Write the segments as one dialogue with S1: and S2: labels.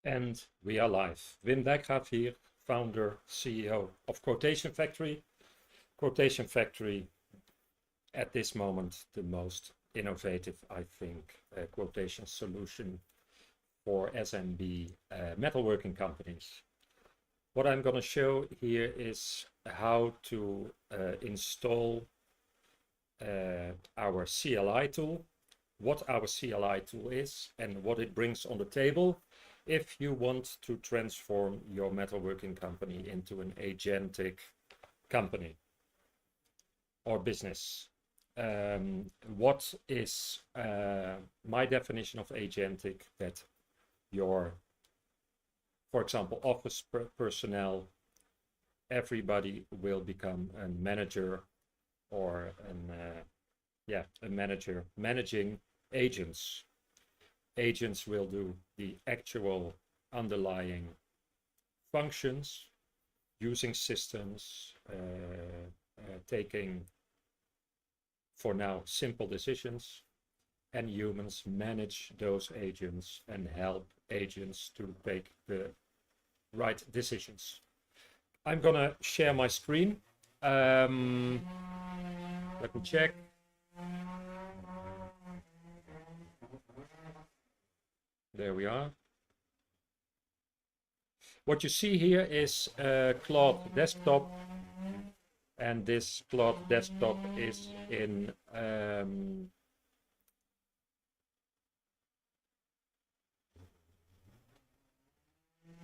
S1: And we are live. Wim Dijkgraaf here, founder, CEO of Quotation Factory. Quotation Factory, at this moment, the most innovative, I think, quotation solution for SMB metalworking companies. What I'm going to show here is how to install our CLI tool, what our CLI tool is, and what it brings on the table if you want to transform your metalworking company into an agentic company or business. What is my definition of agentic? That your, for example, office personnel, everybody will become a manager or a manager managing agents. Agents will do the actual underlying functions, using systems, taking, for now, simple decisions, and humans manage those agents and help agents to take the right decisions. I'm gonna share my screen. Let me check. There we are. What you see here is Claude Desktop, and this Claude Desktop is in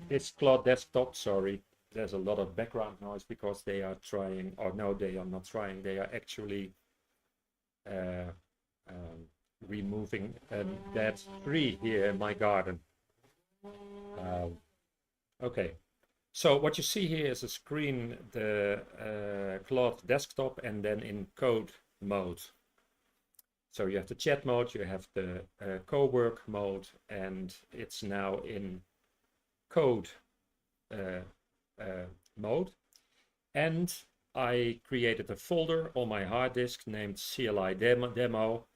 S1: it's Claude Desktop, sorry. There's a lot of background noise because they are trying, or no, they are not trying, they are actually removing a dead tree here in my garden. Okay, so what you see here is a screen, the Claude Desktop, and then in code mode. So you have the chat mode, you have the co-work mode, and it's now in code mode. And I created a folder on my hard disk named CLI demo,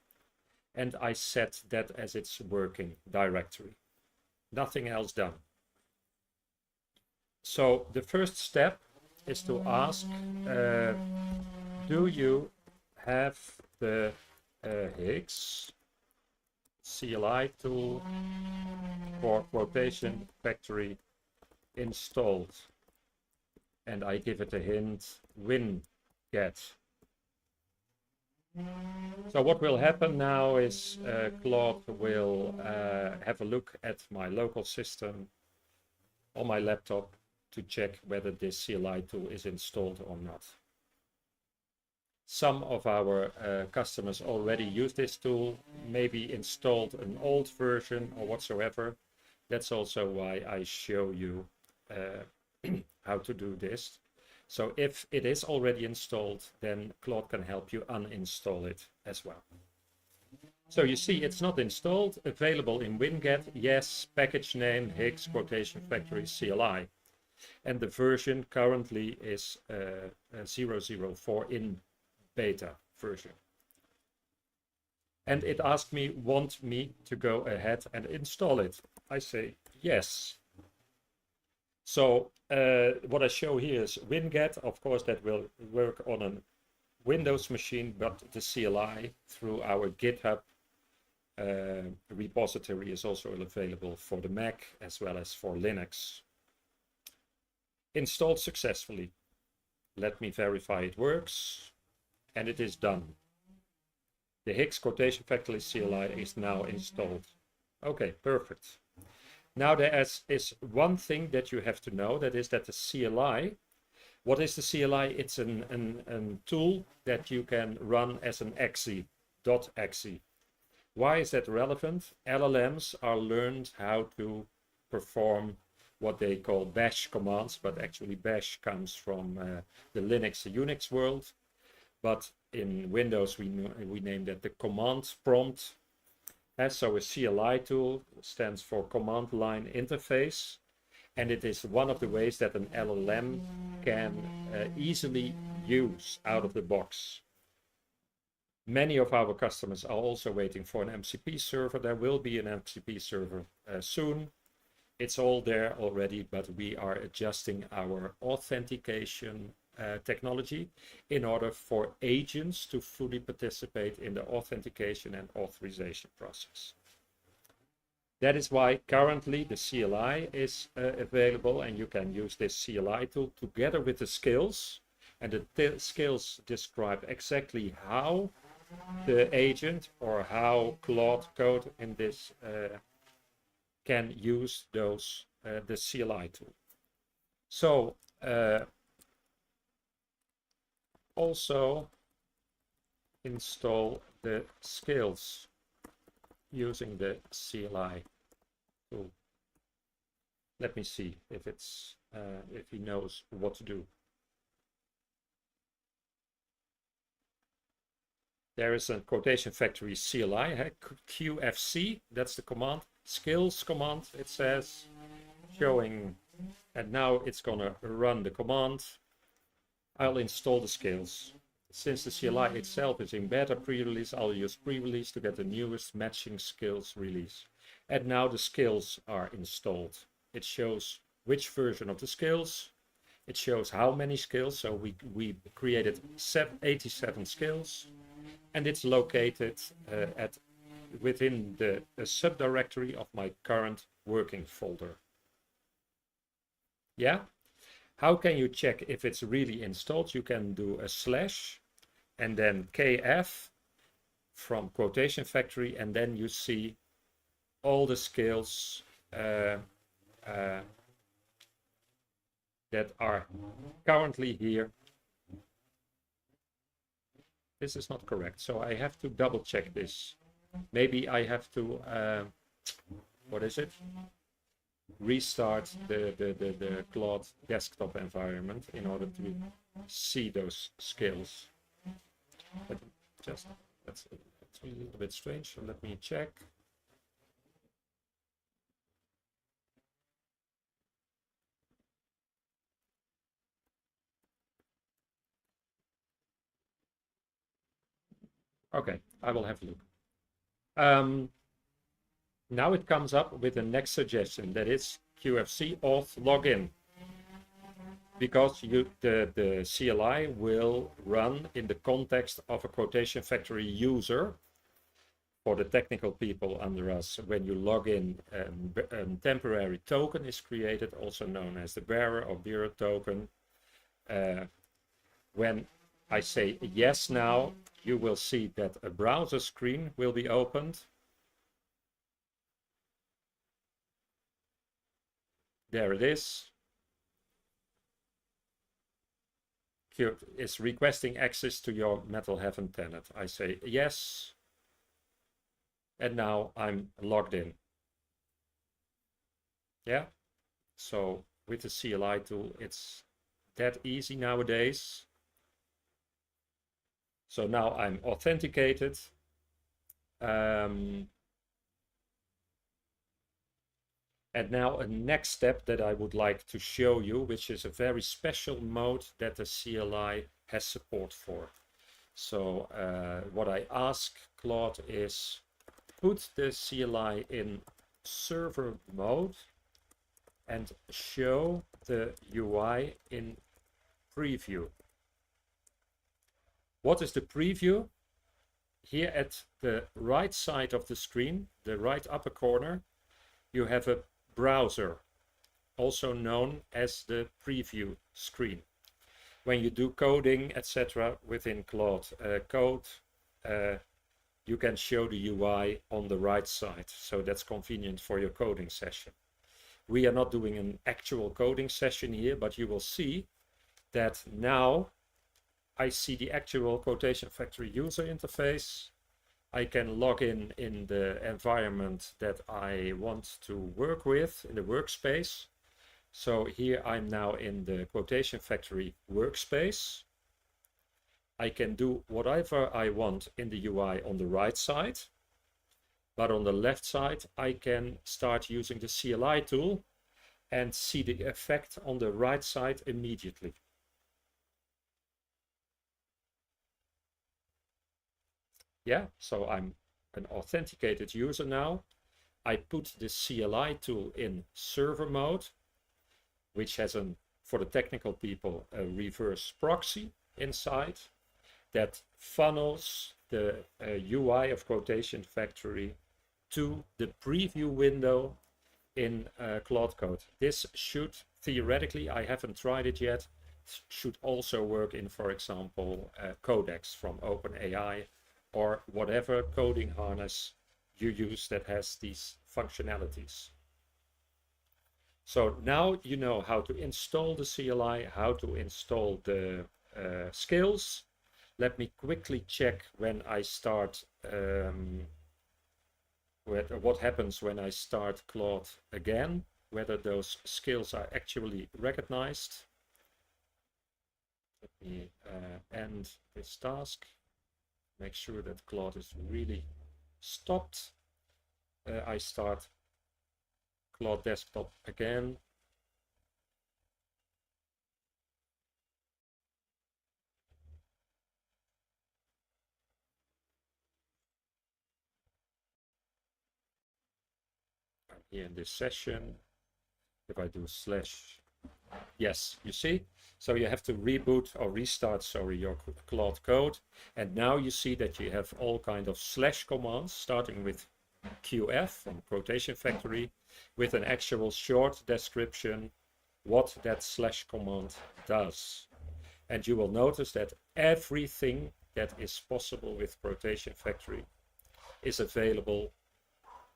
S1: and I set that as its working directory. Nothing else done. So the first step is to ask, do you have the Higgs CLI tool for Quotation Factory installed? And I give it a hint, WinGet. So what will happen now is Claude will have a look at my local system on my laptop to check whether this CLI tool is installed or not. Some of our customers already use this tool, maybe installed an old version or whatsoever. That's also why I show you how to do this. So if it is already installed, then Claude can help you uninstall it as well. So you see it's not installed, available in WinGet, yes, package name, Higgs Quotation Factory CLI. And the version currently is 004 in beta version. And it asked me, want me to go ahead and install it? I say yes. So what I show here is WinGet. Of course, that will work on a Windows machine, but the CLI through our GitHub repository is also available for the Mac as well as for Linux. Installed successfully. Let me verify it works, and it is done. The Higgs Quotation Factory CLI is now installed. Okay, perfect. Now there is one thing that you have to know, that is that the CLI, what is the CLI? It's a tool that you can run as an exe, .exe. Why is that relevant? LLMs are learned how to perform what they call bash commands, but actually bash comes from the Linux, Unix world. But in Windows, we name that the command prompt. So a CLI tool stands for command line interface, and it is one of the ways that an LLM can easily use out of the box. Many of our customers are also waiting for an MCP server. There will be an MCP server soon. It's all there already, but we are adjusting our authentication technology in order for agents to fully participate in the authentication and authorization process. That is why currently the CLI is available, and you can use this CLI tool together with the skills. And the skills describe exactly how the agent or how Claude Code in this can use those the CLI tool. So also install the skills using the CLI tool. Let me see if it's if he knows what to do. There is a Quotation Factory CLI, QFC, that's the command, skills command, it says, showing, and now it's gonna run the command. I'll install the skills. Since the CLI itself is in beta pre-release, I'll use pre-release to get the newest matching skills release. And now the skills are installed. It shows which version of the skills. It shows how many skills. So we created 87 skills, and it's located within the subdirectory of my current working folder. Yeah? How can you check if it's really installed? You can do a slash and then KF from Quotation Factory, and then you see all the skills that are currently here. This is not correct, so I have to double check this. Maybe I have to, what is it? Restart the Claude desktop environment in order to see those skills. But just, that's a little bit strange, so let me check. Okay, I will have a look. Now it comes up with the next suggestion, that is QFC auth login, because the CLI will run in the context of a Quotation Factory user. For the technical people under us, when you log in, a temporary token is created, also known as the bearer or bearer token. When I say yes now, you will see that a browser screen will be opened. There it is. It's requesting access to your Metal Heaven tenant. I say yes. And now I'm logged in. Yeah. So with the CLI tool, it's that easy nowadays. So now I'm authenticated. And now a next step that I would like to show you, which is a very special mode that the CLI has support for. So what I ask Claude is put the CLI in server mode and show the UI in preview. What is the preview? Here at the right side of the screen, the right upper corner, you have a browser, also known as the preview screen. When you do coding, etc., within Claude Code, you can show the UI on the right side, so that's convenient for your coding session. We are not doing an actual coding session here, but you will see that now I see the actual Quotation Factory user interface. I can log in the environment that I want to work with in the workspace. So here I'm now in the Quotation Factory workspace. I can do whatever I want in the UI on the right side. But on the left side, I can start using the CLI tool and see the effect on the right side immediately. Yeah, so I'm an authenticated user now. I put the CLI tool in server mode, which has for the technical people, a reverse proxy inside that funnels the UI of Quotation Factory to the preview window in Claude Code. This should, theoretically, I haven't tried it yet, should also work in, for example, Codex from OpenAI or whatever coding harness you use that has these functionalities. So now you know how to install the CLI, how to install the skills. Let me quickly check when I start, what happens when I start Claude again, whether those skills are actually recognized. Let me end this task. Make sure that Claude is really stopped. I start Claude Desktop again. I'm here in this session. If I do slash, yes, you see? So you have to reboot or restart, sorry, your Claude code. And now you see that you have all kind of slash commands, starting with QF from Quotation Factory, with an actual short description what that slash command does. And you will notice that everything that is possible with Quotation Factory is available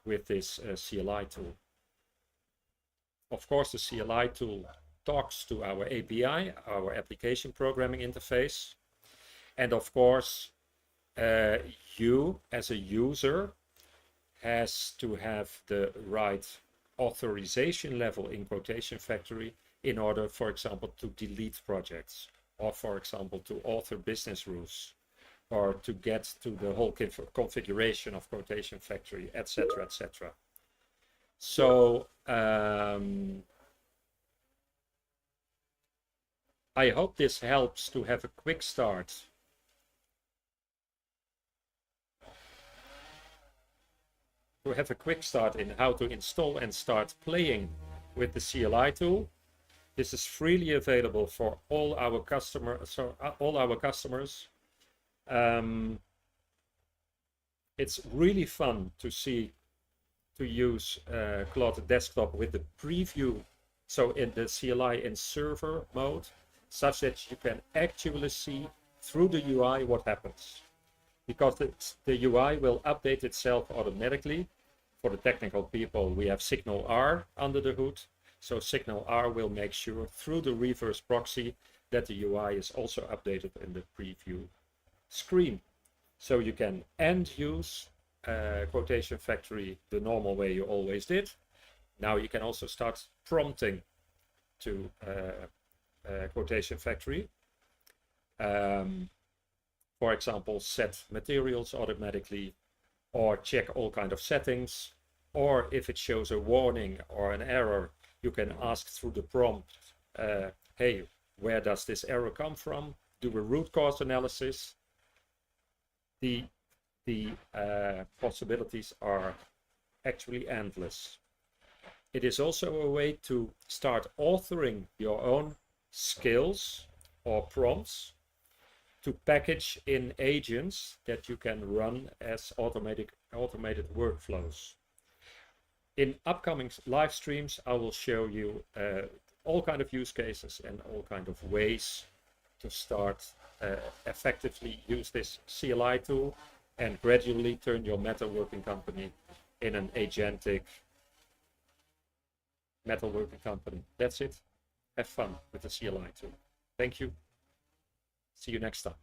S1: with this CLI tool. Of course, the CLI tool talks to our API, our application programming interface. And of course, you as a user has to have the right authorization level in Quotation Factory in order, for example, to delete projects, or for example, to author business rules, or to get to the whole configuration of Quotation Factory, etc., etc. So I hope this helps to have a quick start. To have a quick start in how to install and start playing with the CLI tool. This is freely available for all our customers. It's really fun to use Claude Desktop with the preview, so in the CLI in server mode, such that you can actually see through the UI what happens. Because the UI will update itself automatically. For the technical people, we have Signal R under the hood. So Signal R will make sure through the reverse proxy that the UI is also updated in the preview screen. So you can end use Quotation Factory the normal way you always did. Now you can also start prompting to Quotation Factory. For example, set materials automatically, or check all kind of settings, or if it shows a warning or an error, you can ask through the prompt, hey, where does this error come from? Do a root cause analysis. The possibilities are actually endless. It is also a way to start authoring your own skills or prompts to package in agents that you can run as automated workflows. In upcoming live streams, I will show you all kind of use cases and all kind of ways to start effectively use this CLI tool and gradually turn your metalworking company in an agentic metalworking company. That's it. Have fun with the CLI tool. Thank you. See you next time.